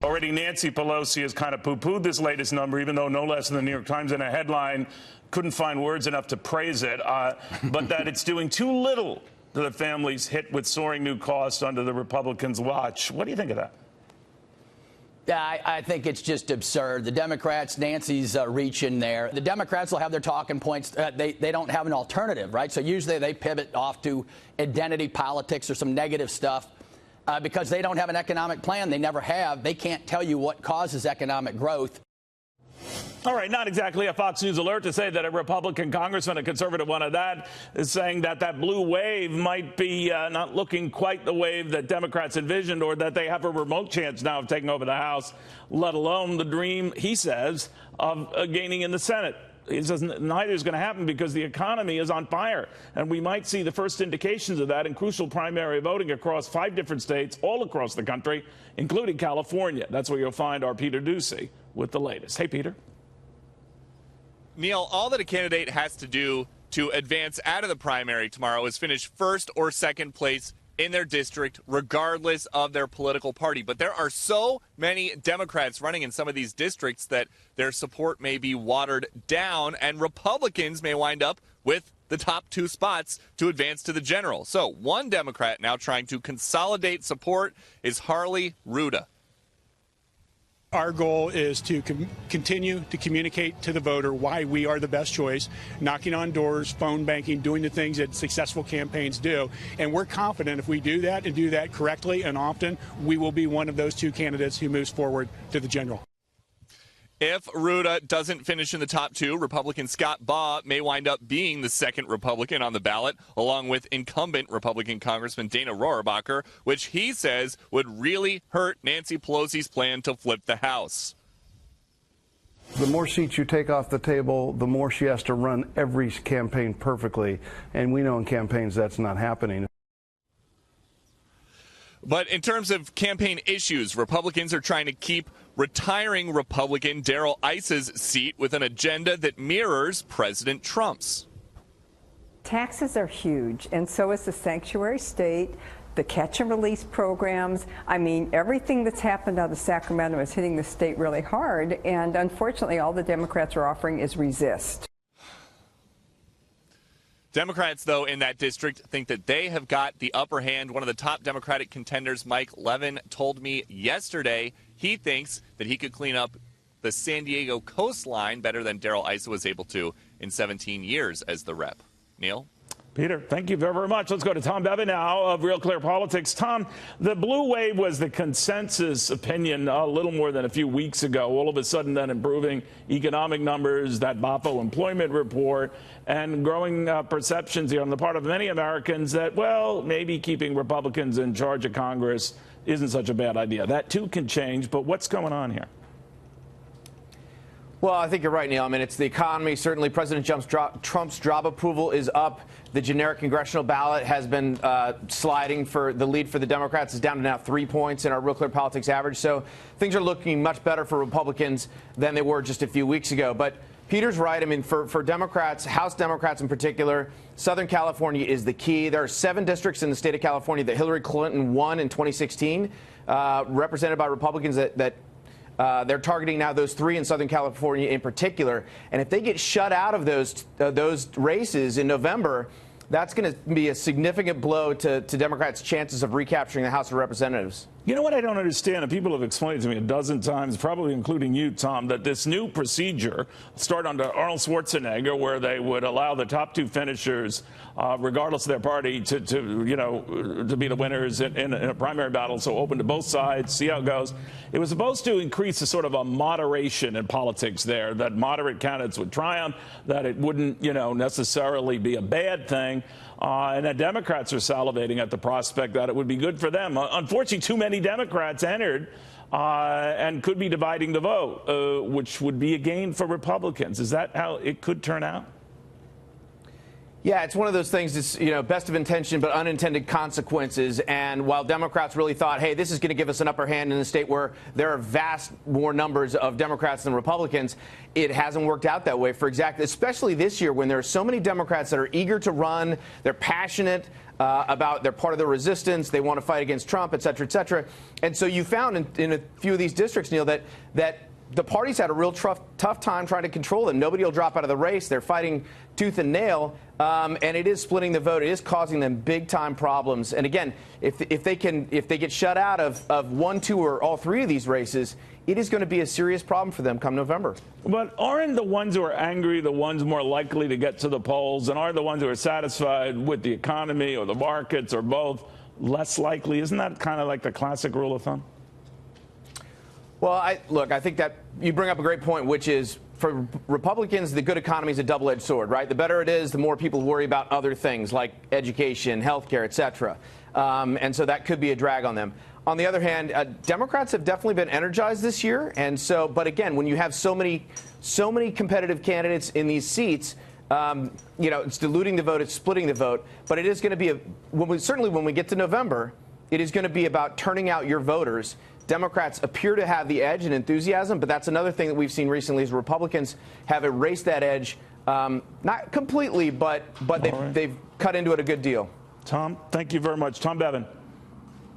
Already Nancy Pelosi has kind of poo-pooed this latest number, even though no less than the New York Times in a headline couldn't find words enough to praise it, but that it's doing too little to the families hit with soaring new costs under the Republicans' watch. What do you think of that? Yeah, I think it's just absurd. The Democrats, Nancy's reaching there. The Democrats will have their talking points. They don't have an alternative, right? So usually they pivot off to identity politics or some negative stuff because they don't have an economic plan. They never have. They can't tell you what causes economic growth. All right, not exactly a Fox News alert to say that a Republican congressman, a conservative one of that, is saying that that blue wave might be not looking quite the wave that Democrats envisioned, or that they have a remote chance now of taking over the House, let alone the dream, he says, of gaining in the Senate. He says neither is going to happen because the economy is on fire, and we might see the first indications of that in crucial primary voting across 5 different states all across the country, including California. That's where you'll find our Peter Ducey with the latest. Hey, Peter. Neil, all that a candidate has to do to advance out of the primary tomorrow is finish first or second place in their district, regardless of their political party. But there are so many Democrats running in some of these districts that their support may be watered down, and Republicans may wind up with the top 2 spots to advance to the general. So one Democrat now trying to consolidate support is Harley Ruda. Our goal is to continue to communicate to the voter why we are the best choice, knocking on doors, phone banking, doing the things that successful campaigns do. And we're confident if we do that and do that correctly and often, we will be one of those 2 candidates who moves forward to the general. If Ruda doesn't finish in the top 2, Republican Scott Baugh may wind up being the second Republican on the ballot, along with incumbent Republican Congressman Dana Rohrabacher, which he says would really hurt Nancy Pelosi's plan to flip the House. The more seats you take off the table, the more she has to run every campaign perfectly. And we know in campaigns that's not happening. But in terms of campaign issues, Republicans are trying to keep retiring Republican Darrell Issa's seat with an agenda that mirrors President Trump's. Taxes are huge, and so is the sanctuary state, the catch and release programs. I mean, everything that's happened out of Sacramento is hitting the state really hard, and unfortunately all the Democrats are offering is resist. Democrats, though, in that district think that they have got the upper hand. One of the top Democratic contenders, Mike Levin, told me yesterday he thinks that he could clean up the San Diego coastline better than Darrell Issa was able to in 17 years as the rep. Neil? Peter, thank you very, very much. Let's go to Tom Bevan now of Real Clear Politics. Tom, the blue wave was the consensus opinion a little more than a few weeks ago. All of a sudden, then improving economic numbers, that BAPO employment report, and growing perceptions here on the part of many Americans that, well, maybe keeping Republicans in charge of Congress isn't such a bad idea. That, too, can change. But what's going on here? Well, I think you're right, Neil. I mean, it's the economy. Certainly, President Trump's job approval is up. The generic congressional ballot has been sliding for the lead for the Democrats. Is down to now 3 points in our Real Clear Politics average. So things are looking much better for Republicans than they were just a few weeks ago. But Peter's right. I mean, for Democrats, House Democrats in particular, Southern California is the key. There are 7 districts in the state of California that Hillary Clinton won in 2016, represented by Republicans that they're targeting now those 3 in Southern California in particular. And if they get shut out of those races in November, that's going to be a significant blow to Democrats' chances of recapturing the House of Representatives. You know what I don't understand, and people have explained to me a dozen times, probably including you, Tom, that this new procedure started under Arnold Schwarzenegger, where they would allow the top 2 finishers, regardless of their party, to be the winners in a primary battle, so open to both sides, see how it goes. It was supposed to increase a sort of a moderation in politics there, that moderate candidates would triumph, that it wouldn't, necessarily be a bad thing. And that Democrats are salivating at the prospect that it would be good for them. Unfortunately, too many Democrats entered and could be dividing the vote, which would be a gain for Republicans. Is that how it could turn out? Yeah, it's one of those things that's, best of intention but unintended consequences. And while Democrats really thought, hey, this is going to give us an upper hand in a state where there are vast more numbers of Democrats than Republicans, it hasn't worked out that way especially this year when there are so many Democrats that are eager to run, they're passionate about they're part of the resistance, they want to fight against Trump, et cetera, et cetera. And so you found in a few of these districts, Neil, that the party's had a real tough time trying to control them. Nobody will drop out of the race. They're fighting tooth and nail, and it is splitting the vote. It is causing them big-time problems. And again, if they get shut out of one, two, or all three of these races, it is going to be a serious problem for them come November. But aren't the ones who are angry the ones more likely to get to the polls, and are the ones who are satisfied with the economy or the markets or both less likely? Isn't that kind of like the classic rule of thumb? Well, I think that you bring up a great point, which is for Republicans, the good economy is a double-edged sword, right? The better it is, the more people worry about other things like education, health care, et cetera. And so that could be a drag on them. On the other hand, Democrats have definitely been energized this year. And so, but again, when you have so many competitive candidates in these seats, it's diluting the vote, it's splitting the vote. But it is going to be certainly when we get to November, it is going to be about turning out your voters. Democrats appear to have the edge and enthusiasm, but that's another thing that we've seen recently is Republicans have erased that edge, not completely, but they've cut into it a good deal. Tom, thank you very much. Tom Bevan.